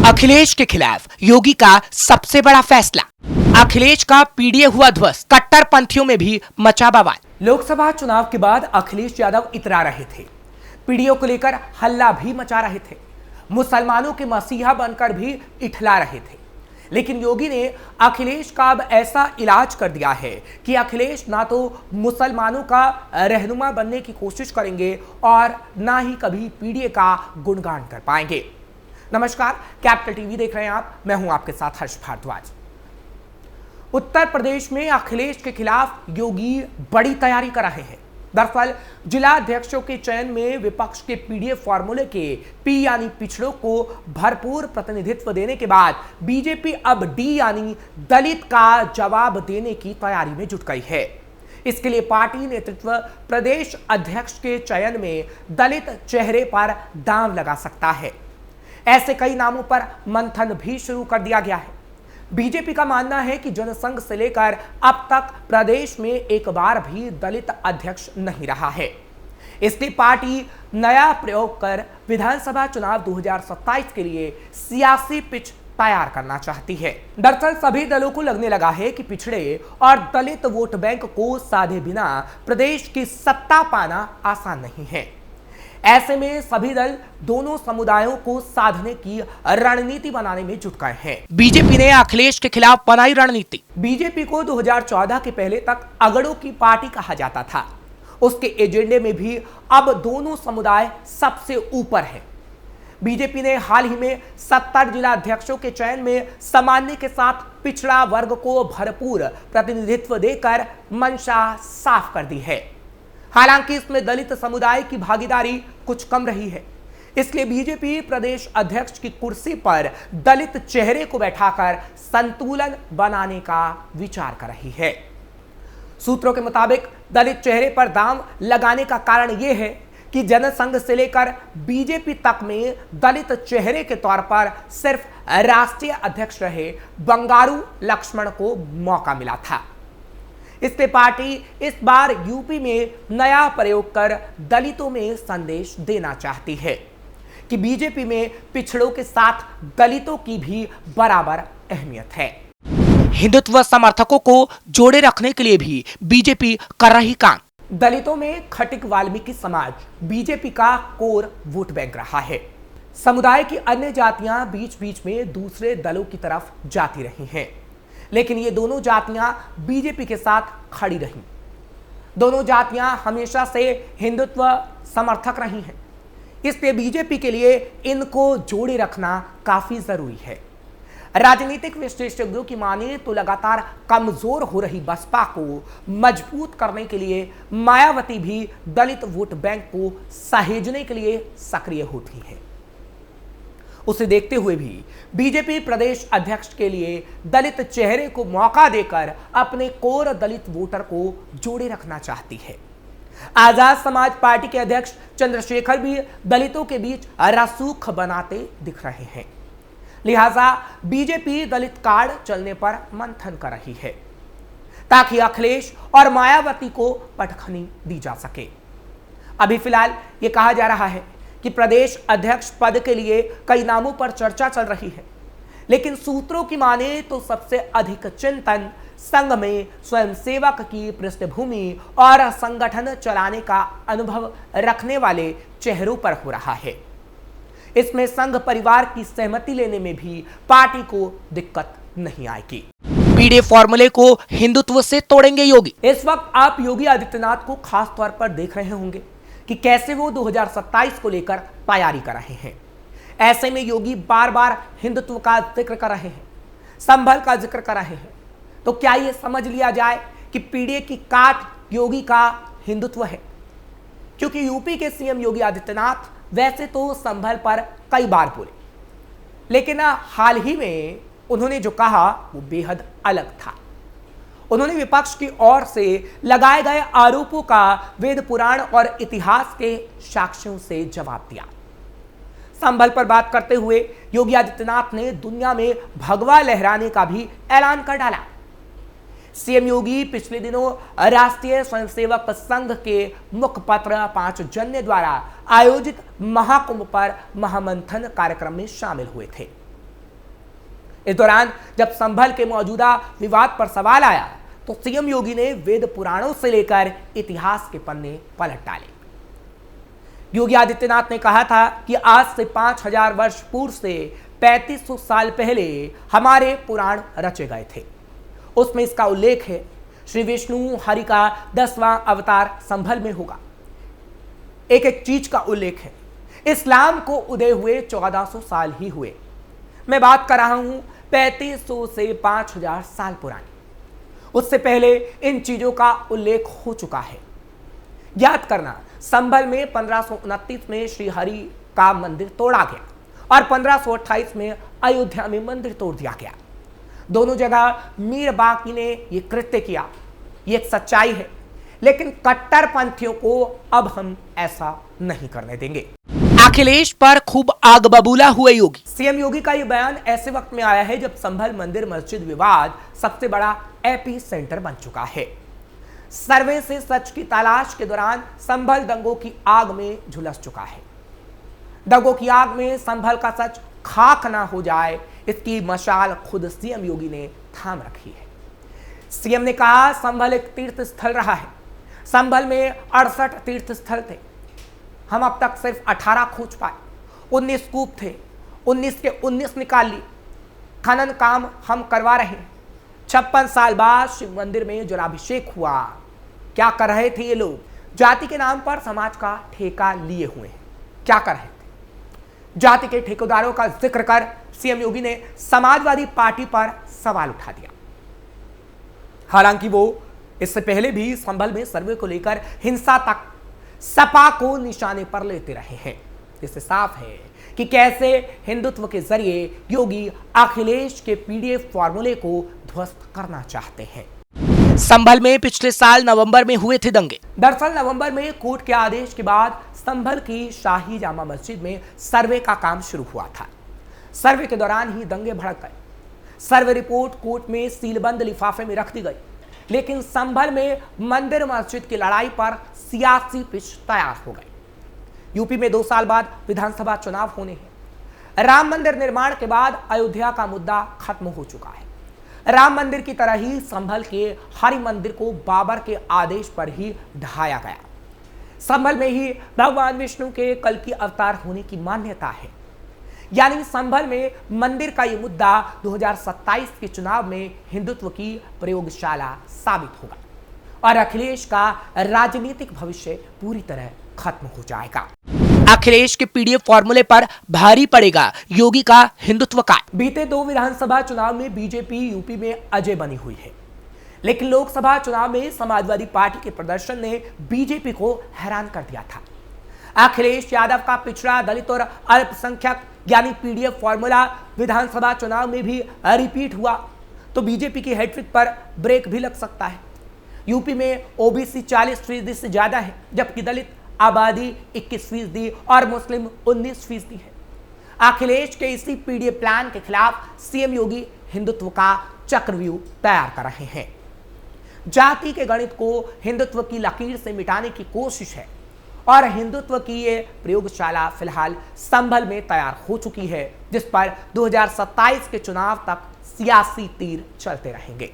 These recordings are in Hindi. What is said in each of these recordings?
अखिलेश के खिलाफ योगी का सबसे बड़ा फैसला। अखिलेश का पीडीए हुआ ध्वस्त, कट्टरपंथियों में भी मचा बवाल। लोकसभा चुनाव के बाद अखिलेश यादव इतरा रहे थे, पीडीए को लेकर हल्ला भी मचा रहे थे, मुसलमानों के मसीहा बनकर भी इठला रहे थे। लेकिन योगी ने अखिलेश का अब ऐसा इलाज कर दिया है कि अखिलेश ना तो मुसलमानों का रहनुमा बनने की कोशिश करेंगे और ना ही कभी पीडीए का गुणगान कर पाएंगे। नमस्कार, कैपिटल टीवी देख रहे हैं आप, मैं हूं आपके साथ हर्ष भारद्वाज। उत्तर प्रदेश में अखिलेश के खिलाफ योगी बड़ी तैयारी कर रहे हैं। दरअसल जिला अध्यक्षों के चयन में विपक्ष के पीडीए फॉर्मूले के पी यानी पिछड़ों को भरपूर प्रतिनिधित्व देने के बाद बीजेपी अब डी यानी दलित का जवाब देने की तैयारी में जुट गई है। इसके लिए पार्टी नेतृत्व प्रदेश अध्यक्ष के चयन में दलित चेहरे पर दांव लगा सकता है। ऐसे कई नामों पर मंथन भी शुरू कर दिया गया है। बीजेपी का मानना है कि जनसंघ से लेकर अब तक प्रदेश में एक बार भी दलित अध्यक्ष नहीं रहा है। इसलिए पार्टी नया प्रयोग कर विधानसभा चुनाव 2027 के लिए सियासी पिच तैयार करना चाहती है। दरअसल सभी दलों को लगने लगा है कि पिछड़े और दलित वोट बैंक को साधे बिना प्रदेश की सत्ता पाना आसान नहीं है। ऐसे में सभी दल दोनों समुदायों को साधने की रणनीति बनाने में जुट गए हैं। बीजेपी ने अखिलेश के खिलाफ बनाई रणनीति। बीजेपी को 2014 के पहले तक अगड़ों की पार्टी कहा जाता था। उसके एजेंडे में भी अब दोनों समुदाय सबसे ऊपर है। बीजेपी ने हाल ही में 70 जिला अध्यक्षों के चयन में सामान्य के साथ पिछड़ा वर्ग को भरपूर प्रतिनिधित्व देकर मंशा साफ कर दी है। हालांकि इसमें दलित समुदाय की भागीदारी कुछ कम रही है। इसलिए बीजेपी प्रदेश अध्यक्ष की कुर्सी पर दलित चेहरे को बैठाकर संतुलन बनाने का विचार कर रही है। सूत्रों के मुताबिक दलित चेहरे पर दांव लगाने का कारण यह है कि जनसंघ से लेकर बीजेपी तक में दलित चेहरे के तौर पर सिर्फ राष्ट्रीय अध्यक्ष रहे बंगारू लक्ष्मण को मौका मिला था। इसलिए पार्टी इस बार यूपी में नया प्रयोग कर दलितों में संदेश देना चाहती है कि बीजेपी में पिछड़ों के साथ दलितों की भी बराबर अहमियत है। हिंदुत्व समर्थकों को जोड़े रखने के लिए भी बीजेपी कर रही काम। दलितों में खटिक वाल्मीकि समाज बीजेपी का कोर वोट बैंक रहा है। समुदाय की अन्य जातियां बीच बीच में दूसरे दलों की तरफ जाती रही हैं, लेकिन ये दोनों जातियां बीजेपी के साथ खड़ी रहीं। दोनों जातियां हमेशा से हिंदुत्व समर्थक रही हैं। इसलिए बीजेपी के लिए इनको जोड़े रखना काफी जरूरी है। राजनीतिक विशेषज्ञों की माने तो लगातार कमजोर हो रही बसपा को मजबूत करने के लिए मायावती भी दलित वोट बैंक को सहेजने के लिए सक्रिय होती है। उसे देखते हुए भी बीजेपी प्रदेश अध्यक्ष के लिए दलित चेहरे को मौका देकर अपने कोर दलित वोटर को जोड़े रखना चाहती है। आजाद समाज पार्टी के अध्यक्ष चंद्रशेखर भी दलितों के बीच रसूख बनाते दिख रहे हैं। लिहाजा बीजेपी दलित कार्ड चलने पर मंथन कर रही है ताकि अखिलेश और मायावती को पटखनी दी जा सके। अभी फिलहाल यह कहा जा रहा है कि प्रदेश अध्यक्ष पद के लिए कई नामों पर चर्चा चल रही है, लेकिन सूत्रों की माने तो सबसे अधिक चिंतन संघ में स्वयंसेवक की पृष्ठभूमि और संगठन चलाने का अनुभव रखने वाले चेहरों पर हो रहा है। इसमें संघ परिवार की सहमति लेने में भी पार्टी को दिक्कत नहीं आएगी। पीडीए फॉर्मूले को हिंदुत्व से तोड़ेंगे योगी। इस वक्त आप योगी आदित्यनाथ को खास तौर पर देख रहे होंगे कि कैसे वो 2027 को लेकर तैयारी कर रहे हैं। ऐसे में योगी बार बार हिंदुत्व का जिक्र कर रहे हैं, संभल का जिक्र कर रहे हैं। तो क्या ये समझ लिया जाए कि पीडीए की काट योगी का हिंदुत्व है? क्योंकि यूपी के सीएम योगी आदित्यनाथ वैसे तो संभल पर कई बार बोले, लेकिन हाल ही में उन्होंने जो कहा वो बेहद अलग था। उन्होंने विपक्ष की ओर से लगाए गए आरोपों का वेद पुराण और इतिहास के साक्ष्यों से जवाब दिया। संभल पर बात करते हुए योगी आदित्यनाथ ने दुनिया में भगवा लहराने का भी ऐलान कर डाला। सीएम योगी पिछले दिनों राष्ट्रीय स्वयंसेवक संघ के मुखपत्र 5 जन्य द्वारा आयोजित महाकुंभ पर महामंथन कार्यक्रम में शामिल हुए थे। इस दौरान जब संभल के मौजूदा विवाद पर सवाल आया तो सीएम योगी ने वेद पुराणों से लेकर इतिहास के पन्ने पलट डाले। योगी आदित्यनाथ ने कहा था कि आज से 5000 वर्ष पूर्व से 3500 साल पहले हमारे पुराण रचे गए थे। उसमें इसका उल्लेख है श्री विष्णु हरि का 10वां अवतार संभल में होगा। एक एक चीज का उल्लेख है। इस्लाम को उदय हुए 1400 साल ही हुए। मैं बात कर रहा हूं 3500 से 5000 साल पुरानी। उससे पहले इन चीजों का उल्लेख हो चुका है। याद करना, संभल में 1529 में श्री हरि का मंदिर तोड़ा गया और 1528 में अयोध्या में मंदिर तोड़ दिया गया। दोनों जगह मीर बाकी ने यह कृत्य किया। ये एक सच्चाई है, लेकिन कट्टरपंथियों को अब हम ऐसा नहीं करने देंगे। अखिलेश पर खूब आग बबूला हुए योगी। सीएम योगी का यह बयान ऐसे वक्त में आया है जब संभल मंदिर मस्जिद विवाद सबसे बड़ा एपी सेंटर बन चुका है। सर्वे से सच की तलाश के दौरान संभल दंगों की आग में झुलस चुका है। दंगों की आग में संभल का सच खाक ना हो जाए, इसकी मशाल खुद सीएम योगी ने थाम रखी है। सीएम ने कहा, संभल एक तीर्थ स्थल रहा है। संभल में 68 तीर्थ स्थल थे। हम अब तक सिर्फ 18 खोज पाए। 19 कूप थे, 19 के 19 निकाल लिए। खनन काम हम करवा रहे हैं। 56 साल बाद शिव मंदिर में जलाभिषेक हुआ। क्या कर रहे थे ये लोग? जाति के नाम पर समाज का ठेका लिए हुए हैं। क्या कर रहे थे? जाति के ठेकेदारों का जिक्र कर सीएम योगी ने समाजवादी पार्टी पर सवाल उठा दिया। हालांकि वो इससे पहले भी संभल में सर्वे को लेकर हिंसा तक सपा को निशाने पर लेते रहे हैं। इससे साफ है कि कैसे हिंदुत्व के जरिए योगी अखिलेश के पीडीएफ फॉर्मूले को ध्वस्त करना चाहते हैं। संभल में पिछले साल नवंबर में हुए थे दंगे। दरअसल नवंबर में कोर्ट के आदेश के बाद संभल की शाही जामा मस्जिद में सर्वे का काम शुरू हुआ था। सर्वे के दौरान ही दंगे भड़क गए। सर्वे रिपोर्ट कोर्ट में सीलबंद लिफाफे में रख दी गई, लेकिन संभल में मंदिर मस्जिद की लड़ाई पर सियासी पिच तैयार हो गई। यूपी में 2 साल बाद विधानसभा चुनाव होने हैं। राम मंदिर निर्माण के बाद अयोध्या का मुद्दा खत्म हो चुका है। राम मंदिर की तरह ही संभल के हरि मंदिर को बाबर के आदेश पर ही ढाया गया। संभल में ही भगवान विष्णु के कल्कि अवतार होने की मान्यता है। यानी संभल में मंदिर का यह मुद्दा 2027 के चुनाव में हिंदुत्व की प्रयोगशाला साबित होगा और अखिलेश का राजनीतिक भविष्य पूरी तरह खत्म हो जाएगा। अखिलेश के पीडीएफ फॉर्मूले पर भारी पड़ेगा योगी का हिंदुत्व का। बीते 2 विधानसभा चुनाव में बीजेपी यूपी में अजय बनी हुई है, लेकिन लोकसभा चुनाव में समाजवादी पार्टी के प्रदर्शन ने बीजेपी को हैरान कर दिया था। अखिलेश यादव का पिछड़ा, दलित और अल्पसंख्यक यानी पीडीएफ फॉर्मूला विधानसभा चुनाव में भी रिपीट हुआ तो बीजेपी की हैट्रिक पर ब्रेक भी लग सकता है। यूपी में ओबीसी 40% से ज्यादा है, जबकि दलित आबादी 21% और मुस्लिम 19% है। अखिलेश के इसी पीडीएफ प्लान के खिलाफ सीएम योगी हिंदुत्व का चक्रव्यूह तैयार कर रहे हैं। जाति के गणित को हिंदुत्व की लकीर से मिटाने की कोशिश है और हिंदुत्व की ये प्रयोगशाला फिलहाल संभल में तैयार हो चुकी है, जिस पर 2027 के चुनाव तक सियासी तीर चलते रहेंगे।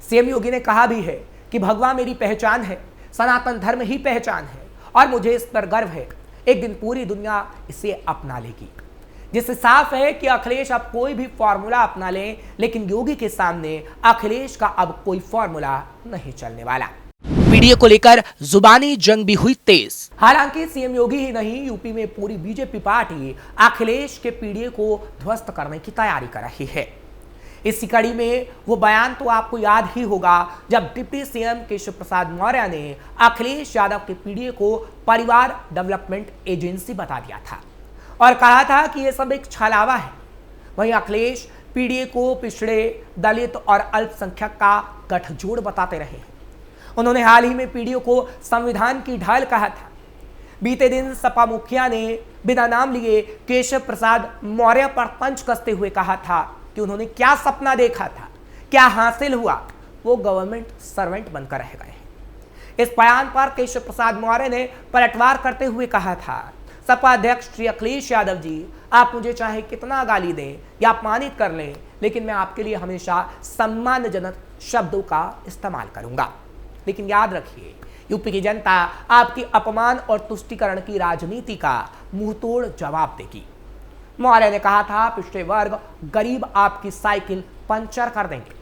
सीएम योगी ने कहा भी है कि भगवा मेरी पहचान है, सनातन धर्म ही पहचान है और मुझे इस पर गर्व है। एक दिन पूरी दुनिया इसे अपना लेगी। जिससे साफ है कि अखिलेश अब कोई भी फॉर्मूला अपना लें, लेकिन योगी के सामने अखिलेश का अब कोई फॉर्मूला नहीं चलने वाला। पीडीए को लेकर जुबानी जंग भी हुई तेज। हालांकि सीएम योगी ही नहीं, यूपी में पूरी बीजेपी पार्टी अखिलेश के पीडीए को ध्वस्त करने की तैयारी कर रही है। इसी कड़ी में वो बयान तो आपको याद ही होगा जब डिप्टी सीएम केशव प्रसाद मौर्य ने अखिलेश यादव के पीडीए को परिवार डेवलपमेंट एजेंसी बता दिया था और कहा था कि ये सब एक छलावा है। वहीं अखिलेश पीडीए को पिछड़े, दलित और अल्पसंख्यक का गठजोड़ बताते रहे हैं। उन्होंने हाल ही में पीडीए को संविधान की ढाल कहा था। बीते दिन सपा मुखिया ने बिना नाम लिए केशव प्रसाद मौर्य पर तंज कसते हुए कहा था कि उन्होंने क्या सपना देखा था, क्या हासिल हुआ, वो गवर्नमेंट सर्वेंट बनकर रह गए हैं। इस बयान पर केशव प्रसाद मौर्य ने पलटवार करते हुए कहा था, सपा अध्यक्ष श्री अखिलेश यादव जी, आप मुझे चाहे कितना गाली दें या अपमानित कर लें, लेकिन मैं आपके लिए हमेशा सम्मानजनक शब्दों का इस्तेमाल करूंगा। लेकिन याद रखिए, यूपी की जनता आपकी अपमान और तुष्टीकरण की राजनीति का मुंहतोड़ जवाब देगी। मौर्य ने कहा था, पिछड़े वर्ग गरीब आपकी साइकिल पंचर कर देंगे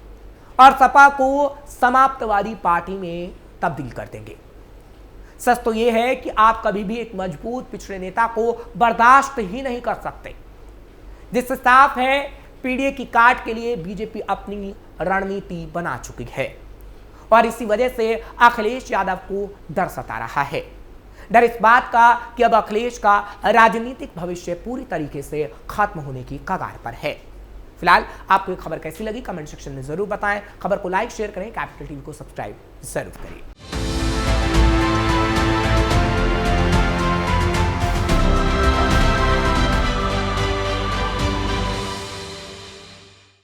और सपा को समाप्तवादी पार्टी में तब्दील कर देंगे। सच तो यह है कि आप कभी भी एक मजबूत पिछड़े नेता को बर्दाश्त ही नहीं कर सकते, जिससे साफ है पीडीए की काट के लिए बीजेपी अपनी रणनीति बना चुकी है और इसी वजह से अखिलेश यादव को डर सता रहा है। डर इस बात का कि अब अखिलेश का राजनीतिक भविष्य पूरी तरीके से खत्म होने की कगार पर है। फिलहाल आपको ये खबर कैसी लगी कमेंट सेक्शन में जरूर बताएं। खबर को लाइक शेयर करें, कैपिटल टीवी को सब्सक्राइब जरूर करें।